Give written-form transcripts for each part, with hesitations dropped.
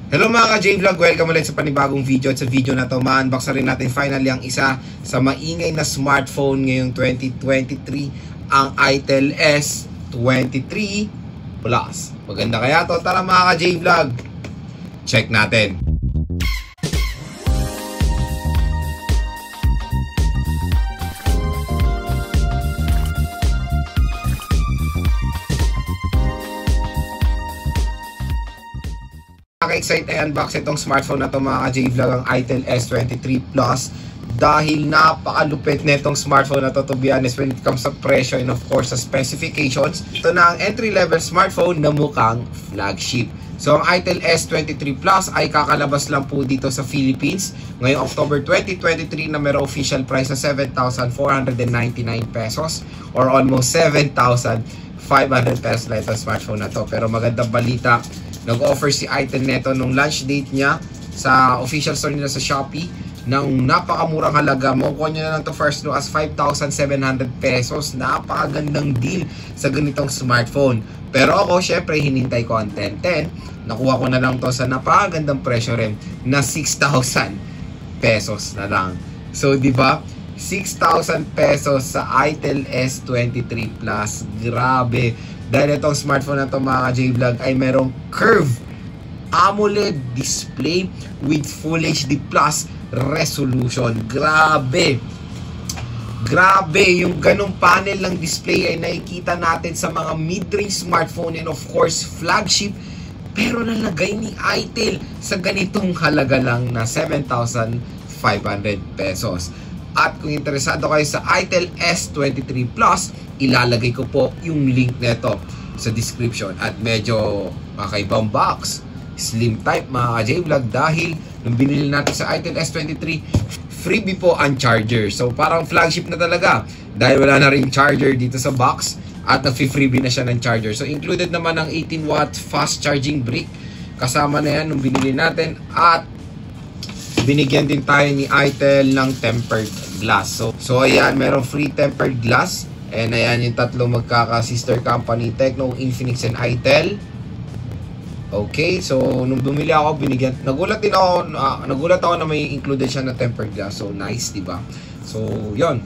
Hello mga ka-J-Vlog! Welcome ulit sa panibagong video. At sa video na to, ma-unbox na rin natin finally ang isa sa maingay na smartphone ngayong 2023, ang Itel S23 Plus. Maganda kaya to? Tara mga ka-J-Vlog! Check natin! Excited i-unbox itong smartphone na to mga ka-J-Vlog, ang Itel S23 Plus, dahil napakalupit na itong smartphone na to be honest when it comes sa presyo and of course sa specifications. Ito na ang entry-level smartphone na mukhang flagship. So ang Itel S23 Plus ay kakalabas lang po dito sa Philippines ngayong October 2023 na mayroong official price na 7,499 pesos or almost 7,500 pesos na itong smartphone na to. Pero magandang balita, nag-offer si Itel neto nung launch date niya sa official store nila sa Shopee ng napakamurang halaga. Makukuha nyo na lang to first no as 5,700 pesos. Napakagandang deal sa ganitong smartphone. Pero ako, syempre, hinintay ko ang 1010. Nakuha ko na lang to sa napakagandang presyo rin na 6,000 pesos na lang. So, di ba? 6,000 pesos sa Itel S23 Plus. Grabe. Dahil itong smartphone na ito mga ka-J-Vlog ay merong curve AMOLED display with Full HD Plus resolution. Grabe! Grabe! Yung ganong panel ng display ay nakikita natin sa mga mid-range smartphone and of course flagship, pero nalagay ni Itel sa ganitong halaga lang na 7,500 pesos. At kung interesado kayo sa Itel S23 Plus, ilalagay ko po yung link nito sa description. At medyo kakaibang box, slim type mga ka-J-Vlog, dahil nung binili natin sa Itel S23, freebie po ang charger. So parang flagship na talaga dahil wala na rin charger dito sa box at nag-freebie na siya ng charger. So included naman ang 18-watt fast charging brick. Kasama na yan nung binili natin, at binigyan din tayo ni Itel ng tempered glass. So ayan, merong free tempered glass. And ayan yung tatlo magkaka-sister company, Tecno, Infinix, and Itel. Okay, so nung bumili ako, nagulat ako na may included siya na tempered glass. So nice, diba? So yon,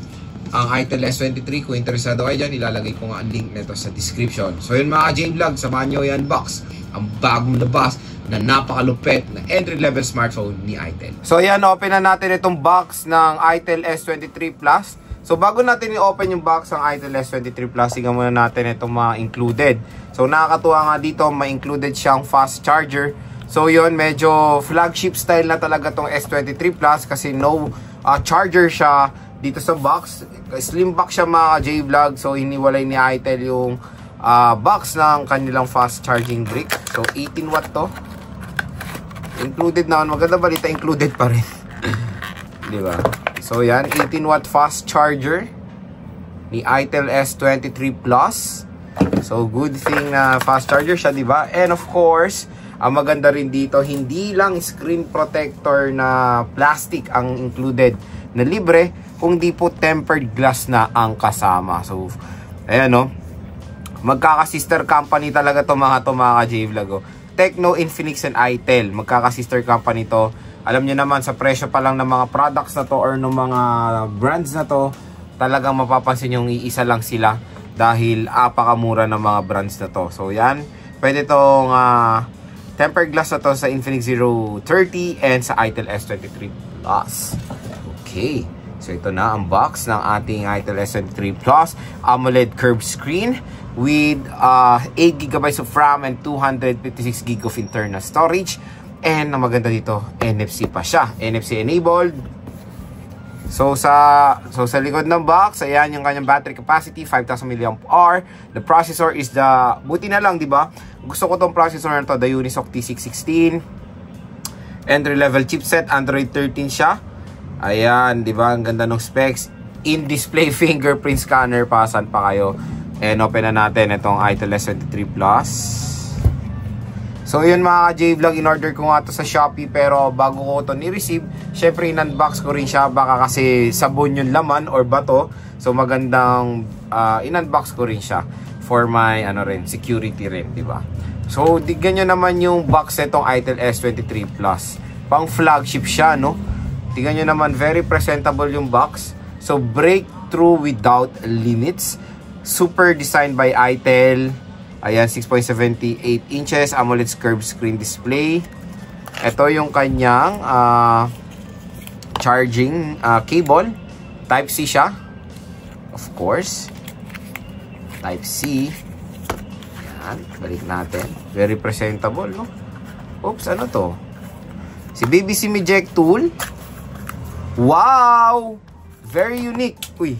ang Itel S23, kung interesado kayo dyan, ilalagay ko nga ang link nito sa description. So yun mga J-Vlog, samahan nyo i-unbox ang bagong labas na napakalupit na entry-level smartphone ni Itel. So ayan, open na natin itong box ng Itel S23 Plus. So bago natin i-open yung box ng Itel S23 Plus, tingnan muna natin itong mga included. So nakakatuwa nga dito, may included siyang fast charger. So yun, medyo flagship style na talaga tong S23 Plus kasi no charger siya dito sa box. Slim box siya mga J-Vlog. So hiniwalay ni Itel yung box ng kanilang fast charging brick. So 18 watt to. Included naman, maganda balita, included pa rin. Diba? So yan, 18 watt fast charger ni Itel S23 Plus. So good thing na fast charger siya, diba? And of course, ang maganda rin dito, hindi lang screen protector na plastic ang included na libre, kundi po tempered glass na ang kasama. So ayan no, magkaka-sister company talaga to mga ka-J-Vlog. Tecno, Infinix, and Itel, magkaka-sister company to. Alam nyo naman, sa presyo pa lang ng mga products na to or ng mga brands na to, talagang mapapansin yung iisa lang sila dahil apakamura ng mga brands na to. So yan, pwede tong tempered glass na to sa Infinix Zero 30 and sa Itel S23 Plus. Okay, so ito na ang box ng ating Itel S23 Plus. AMOLED curved screen with 8GB of RAM and 256GB of internal storage. And ang maganda dito, NFC pa siya. NFC enabled. So sa likod ng box, ayan yung kanyang battery capacity, 5,000 mAh. The processor is buti na lang, di ba? Gusto ko tong processor na to, the Unisoc T616. Entry level chipset, Android 13 siya. Ayan, di ba? Ang ganda ng specs. In-display fingerprint scanner, pasan pa kayo. And open na natin itong Itel S23 Plus. So yun mga J-Vlog, in-order ko nga to sa Shopee, pero bago ko to ni-receive, syempre in-unbox ko rin siya, baka kasi sabon yung laman or bato. So magandang in-unbox ko rin siya for my security rin, di ba? So, tignan nyo naman yung box netong ITEL S23 Plus. Pang flagship siya, no? Tignan nyo naman, very presentable yung box. So, breakthrough without limits. Super designed by ITEL. Ayan, 6.78 inches AMOLED curved screen display. Ito yung kanyang charging cable. Type-C siya. Of course. Type-C. Yan, balik natin. Very presentable, no? Oops, ano to? Si Baby SIM eject tool. Wow! Very unique. Uy.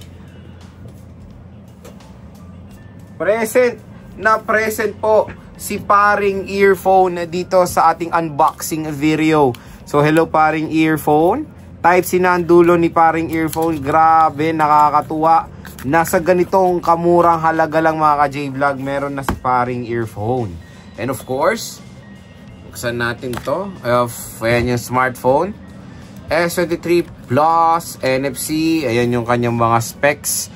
Present po si paring earphone dito sa ating unboxing video. So, hello paring earphone. Type-C na ang dulo ni paring earphone. Grabe, nakakatuwa. Nasa ganitong kamurang halaga lang mga ka-J-Vlog, meron na si paring earphone. And of course, buksan natin to. Ayan yung smartphone. S23 Plus, NFC. Ayan yung kanyang mga specs.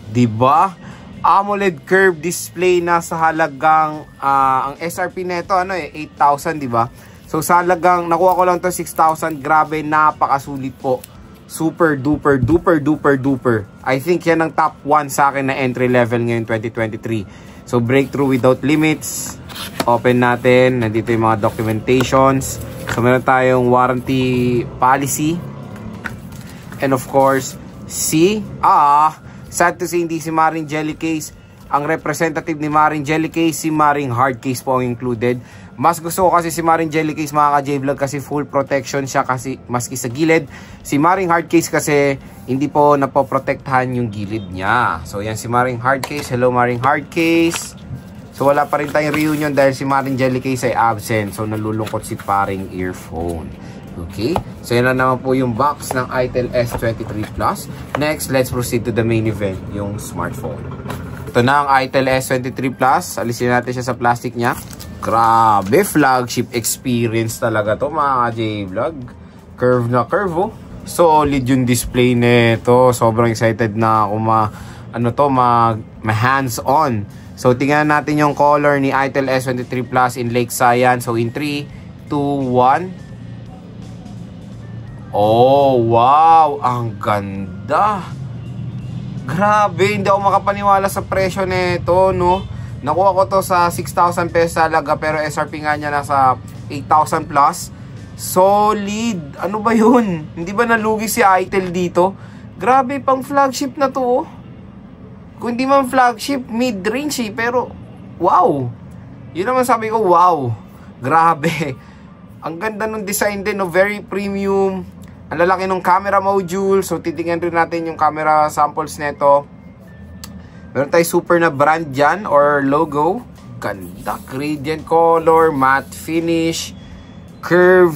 Diba? AMOLED curved display na sa halagang ang SRP nito 8,000, di ba? So sa halagang nakuha ko lang to 6,000. Grabe, napakasulit po. Super duper duper duper duper. I think yan ang top 1 sa akin na entry level ngayon 2023. So breakthrough without limits. Open natin. Nandito yung mga documentations. So meron tayong warranty policy. And of course, sad to say, hindi si Maring Jelly Case. Ang representative ni Maring Jelly Case, si Maring Hard Case po ang included. Mas gusto ko kasi si Maring Jelly Case mga ka-J-Vlog kasi full protection siya kasi maski sa gilid. Si Maring Hard Case kasi hindi po napoprotektahan yung gilid niya. So yan si Maring Hard Case. Hello Maring Hard Case. So wala pa rin tayong reunion dahil si Maring Jelly Case ay absent. So nalulungkot si paring earphone. Okay, so yan na naman po yung box ng ITEL S23 Plus. Next, let's proceed to the main event, yung smartphone. Ito na ang ITEL S23 Plus. Alisin natin siya sa plastic niya. Grabe, flagship experience talaga to mga J-Vlog. Curve na curve, oh. Solid yung display nito. Sobrang excited na ako hands-on. So tingnan natin yung color ni ITEL S23 Plus in Lake Cyan. So in 3, 2, 1. Oh, wow! Ang ganda! Grabe, hindi ako makapaniwala sa presyo nito, no? Nakuha ko to sa 6,000 pesos talaga, pero SRP nga niya nasa 8,000 plus. Solid! Ano ba yun? Hindi ba nalugi si ITEL dito? Grabe, pang flagship na to, oh. Kung hindi man flagship, mid-range eh, pero wow! Yun naman sabi ko, wow! Grabe! Ang ganda ng design din, no? Very premium. Ang lalaki ng camera module. So, titingnan rin natin yung camera samples nito. Meron tayo super na brand dyan or logo. Ganda. Gradient color, matte finish, curve.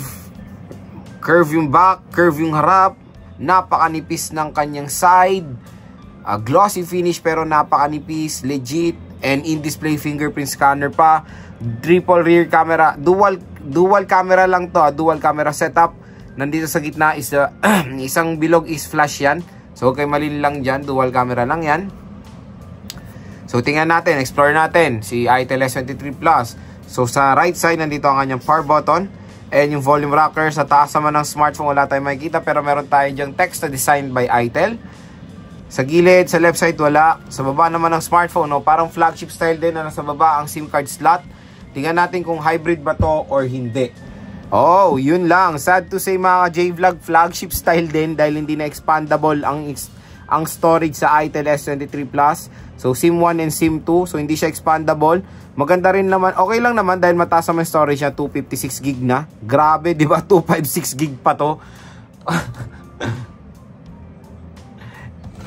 Curve yung back, curve yung harap. Napakanipis ng kanyang side. Glossy finish pero napakanipis. Legit. And in-display fingerprint scanner pa. Triple rear camera. Dual camera lang to. Dual camera setup. Nandito sa gitna is isang bilog is flash yan. So, okay, mali lang dyan. Dual camera lang yan. So, tingnan natin. Explore natin si ITEL S23 Plus. So, sa right side, nandito ang kanyang power button. And yung volume rocker. Sa taas naman ng smartphone, wala tayong makikita. Pero meron tayo dyang text na designed by ITEL. Sa gilid, sa left side, wala. Sa baba naman ng smartphone, no, parang flagship style din na nasa baba ang SIM card slot. Tingnan natin kung hybrid ba to or hindi. Oh, yun lang. Sad to say mga J-Vlog, flagship style din dahil hindi na expandable ang storage sa ITEL S23 Plus. So, SIM 1 and SIM 2. So, hindi siya expandable. Maganda rin naman. Okay lang naman dahil mataas naman storage niya. 256 gig na. Grabe, di ba? 256 gig pa to.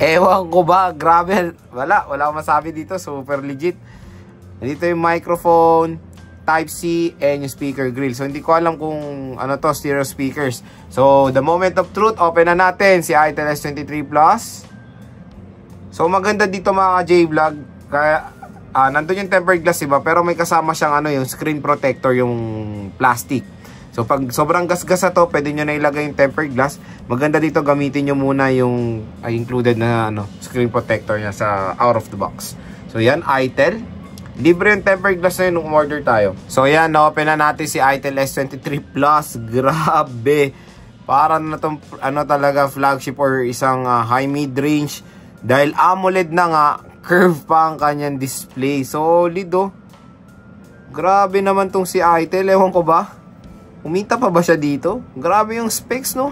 Ewan ko ba? Grabe. Wala akong masabi dito. Super legit. Dito yung microphone, Type-C, and yung speaker grill. So, hindi ko alam kung ano to, stereo speakers. So, the moment of truth, open na natin si ITEL S23 Plus. So, maganda dito mga J-Vlog. Kaya, nandun yung tempered glass, diba? Pero may kasama siyang yung screen protector, yung plastic. So, pag sobrang gasgas na to, pwede nyo na ilagay yung tempered glass. Maganda dito, gamitin nyo muna yung included na screen protector niya sa out of the box. So, yan, ITEL. Libre yung tempered glass na yun nung order tayo. So ayan, na-open na natin si Itel S23 Plus. Grabe. Para na itong talaga flagship or isang high mid-range. Dahil AMOLED na nga, curve pa ang kanyang display. Solid oh. Grabe naman tong si Itel. Ewan ko ba? Umita pa ba siya dito? Grabe yung specs no.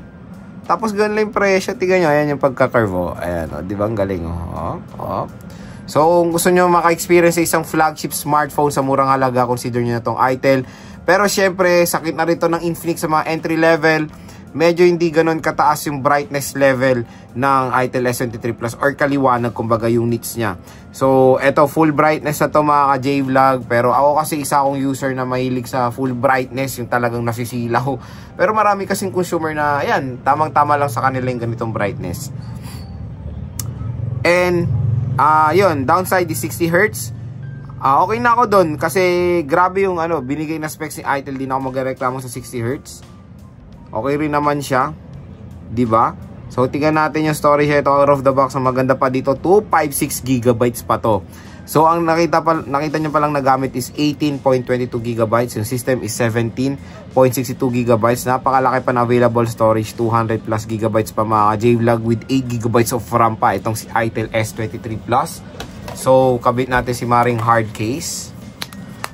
Tapos ganun lang yung presyo. Tignan nyo, ayan yung pagka-curve oh. Ayan oh, di ba ang galing oh. So kung gusto nyo maka-experience sa isang flagship smartphone sa murang halaga, consider nyo na itong Itel. Pero syempre, sakit na rin ito ng Infinix sa mga entry level. Medyo hindi ganun kataas yung brightness level ng Itel S23 Plus or kaliwanag kumbaga yung nits niya. So eto, full brightness na to mga ka-J-Vlog. Pero ako kasi isa akong user na mahilig sa full brightness, yung talagang nasisilaw. Pero marami kasing consumer na ayan, tamang-tama lang sa kanila yung ganitong brightness. And yun, downside is 60Hz. Okay na ako doon kasi grabe yung binigay na specs ni Itel, di na ako magreklamo sa 60Hz. Okay rin naman siya, 'di ba? So tingnan natin yung storage ito out of the box. Ang maganda pa dito, 256 GB pa to. So ang nakita nyo pa lang na gamit is 18.22 GB. Yung system is 17.62 GB. Napakalaki pa na available storage, 200 plus GB pa mga J-Vlog with 8 GB of RAM pa itong si Itel S23 Plus. So kabit natin si Maring hard case.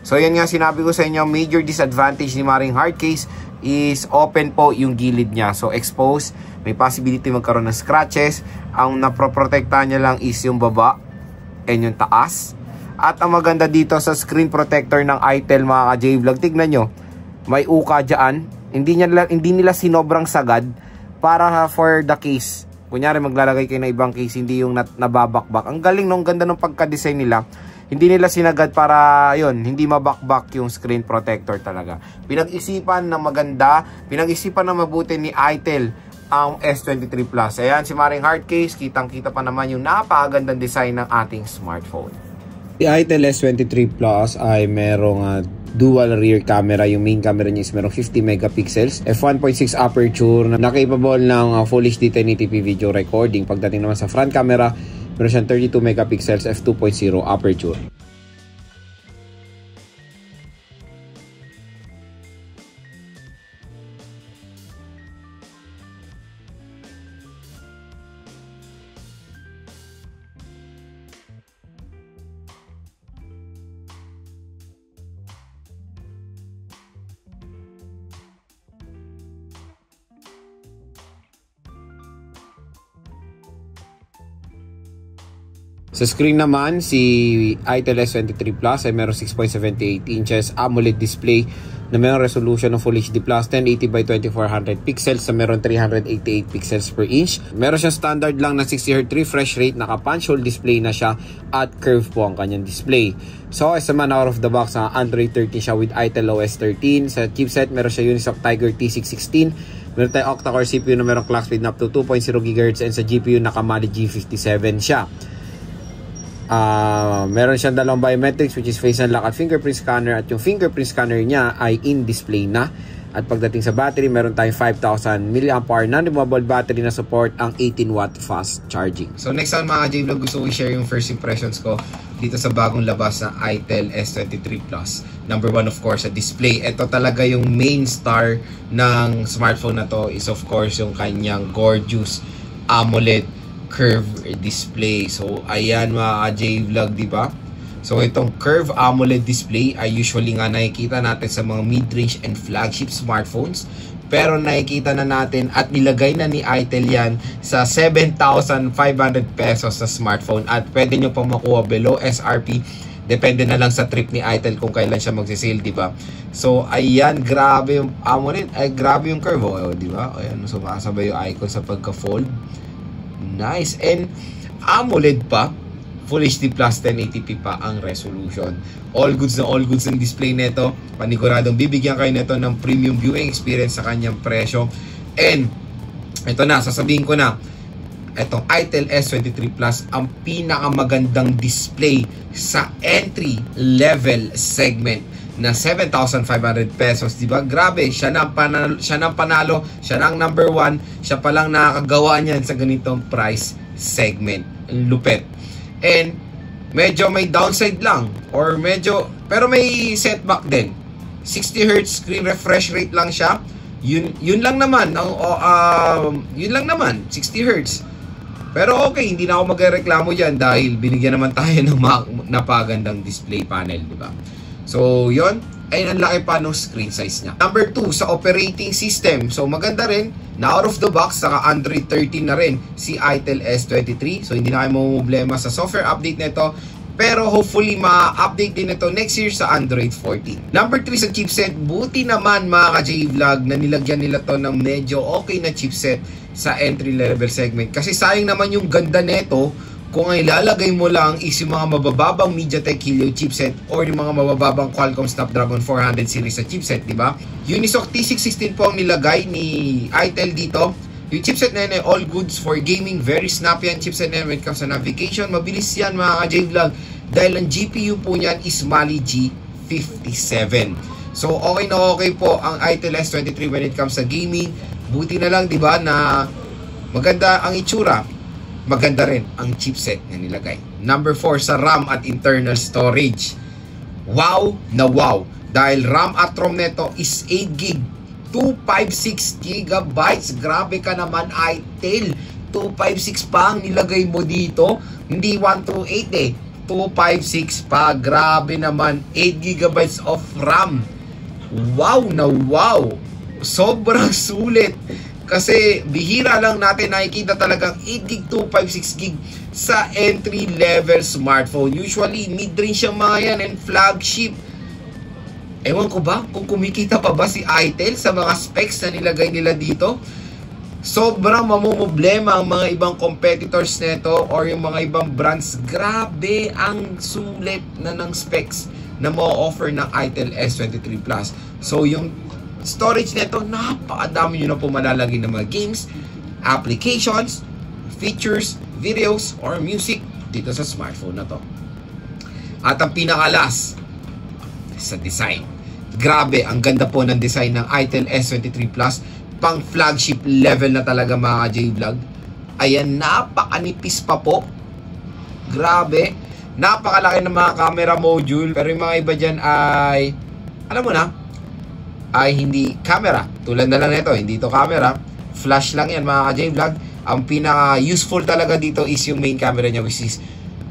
So yan nga sinabi ko sa inyo, major disadvantage ni Maring hard case is open po yung gilid niya. So exposed, may possibility magkaroon ng scratches. Ang naproprotektahan niya lang is yung baba and yung taas. At ang maganda dito sa screen protector ng Itel mga ka-J-Vlog, tignan nyo, may uka dyan. Hindi nila sinobrang sagad para for the case. Kunyari maglalagay kayo ng ibang case, hindi yung nababakbak. Ang galing nung ganda ng pagka-design nila. Hindi nila sinagad para yun, hindi mabakbak yung screen protector talaga. Pinag-isipan na maganda, pinag-isipan na mabuti ni Itel ang S23 Plus. Ayan, si Maring hard case, kitang-kita pa naman yung napakagandang design ng ating smartphone. Si Itel S23 Plus ay merong dual rear camera. Yung main camera niya is merong 50 megapixels, f1.6 aperture na capable ng Full HD 1080p video recording. Pagdating naman sa front camera, meron siyang 32 megapixels f2.0 aperture. Sa screen naman, si Itel S23 Plus ay meron 6.78 inches AMOLED display na meron resolution ng Full HD Plus 1080 by 2400 pixels sa meron 388 pixels per inch. Meron siyang standard lang na 60Hz refresh rate, naka-punch hole display na siya at curve po ang kanyang display. So, as naman out of the box, Android 13 siya with Itel OS 13. Sa chipset, meron siya Unisoc Tiger T616. Meron tayong octa-core CPU na merong clock speed na up to 2.0 GHz and sa GPU nakamali G57 siya. Meron siyang dalawang biometrics which is face unlock at fingerprint scanner, at yung fingerprint scanner niya ay in display na. At pagdating sa battery, meron tayong 5,000 mAh non-removable battery na support ang 18-watt fast charging. So next time mga J-Vlog, gusto ko i-share yung first impressions ko dito sa bagong labas na Itel S23 Plus. Number one, of course, sa display. Ito talaga yung main star ng smartphone na to is of course yung kanyang gorgeous AMOLED curve display. So ayan mga J-Vlog, di ba? So itong curve AMOLED display ay usually nga nakikita natin sa mga mid-range and flagship smartphones. Pero nakikita na natin at nilagay na ni Itel yan sa 7,500 pesos sa smartphone, at pwede nyo pa makuha below SRP. Depende na lang sa trip ni Itel kung kailan siya mag-sale, di ba? So ayan, grabe yung AMOLED, ay grabe yung curve, oh, di ba? Ayan, sumasabay yung icon sa pagka-fold. Nice. And AMOLED pa, Full HD Plus 1080p pa ang resolution. All goods na all goods ang display nito. Paniguradong bibigyan kayo nito ng premium viewing experience sa kanyang presyo. And ito na, sasabihin ko na, itong Itel S23 Plus ang pinakamagandang display sa entry level segment na 7,500 pesos, di ba? Grabe, siya na panalo, siya na ang number one, siya pa lang nakakagawa niyan sa ganitong price segment. Lupet. And medyo may downside lang or medyo pero may setback din. 60Hz screen refresh rate lang siya. Yun lang naman yun lang naman 60Hz. Pero okay, hindi na ako magreklamo diyan dahil binigyan naman tayo ng napagandang display panel, di ba? So, yun. Ayun, ang laki pa ng screen size niya. Number 2, sa operating system. So, maganda rin na out of the box, saka Android 13 na rin si ITEL S23. So, hindi na kayo mamumblema sa software update nito. Pero hopefully, ma-update din ito next year sa Android 14. Number 3 sa chipset, buti naman mga ka-J-Vlog na nilagyan nila to ng medyo okay na chipset sa entry-level segment. Kasi sayang naman yung ganda nito kung ang ilalagay mo lang is yung mga mabababang MediaTek Helio chipset or yung mga mabababang Qualcomm Snapdragon 400 series sa chipset, di ba? Unisoc T616 po ang nilagay ni ITEL dito. Yung chipset na yun ay all goods for gaming. Very snappy ang chipset na yun when it comes to navigation. Mabilis yan mga ka-J-Vlog dahil ang GPU po niyan is Mali G57. So okay na okay po ang ITEL S23 when it comes sa gaming. Buti na lang, di ba, na maganda ang itsura. Maganda rin ang chipset na nilagay. Number 4 sa RAM at internal storage. Wow na wow. Dahil RAM at ROM neto is 8GB. 256GB. Grabe ka naman, ITEL. 256 pa ang nilagay mo dito. Hindi 128 eh. 256 pa. Grabe naman. 8GB of RAM. Wow na wow. Sobrang sulit. Kasi bihira lang natin nakikita talagang 8GB, 256GB sa entry-level smartphone. Usually, mid-range yung mga yan and flagship. Ewan ko ba kung kumikita pa ba si ITEL sa mga specs na nilagay nila dito? Sobrang mamumblema ang mga ibang competitors nito or yung mga ibang brands. Grabe ang sulit na ng specs na mo-offer ng ITEL S23 Plus. So, yung storage nito, napakadami nyo na po malalagay ng mga games, applications, features, videos, or music dito sa smartphone na to. At ang pinakalas sa design. Grabe, ang ganda po ng design ng ITEL S23 Plus. Pang flagship level na talaga mga J-Vlog. Ayan, napakanipis pa po. Grabe. Napakalaki ng mga camera module. Pero yung mga iba dyan ay, alam mo na, ay hindi camera. Tulad na lang nito, hindi ito camera. Flash lang yan mga ka-J-Vlog. Ang pinaka-useful talaga dito is yung main camera niya, which is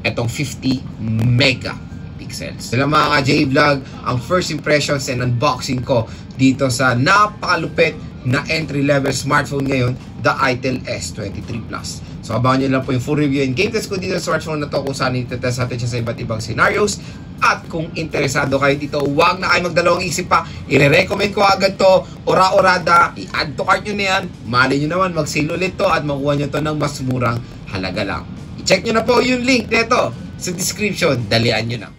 etong 50 megapixels. Sila mga ka-J-Vlog, ang first impressions and unboxing ko dito sa napakalupit na entry-level smartphone ngayon, the ITEL S23 Plus. So abangan nyo lang po yung full review and game test ko dito sa smartphone na to kung saan itetest natin siya sa iba't ibang scenarios. At kung interesado kayo dito, huwag na kayo magdalawang isip pa. I-recommend ko agad to. Ora-orada, i-add to cart nyo na yan. Mali nyo naman, mag-sale ulit to at makuha nyo to ng mas murang halaga lang. I-check nyo na po yung link nito sa description. Dalian nyo na.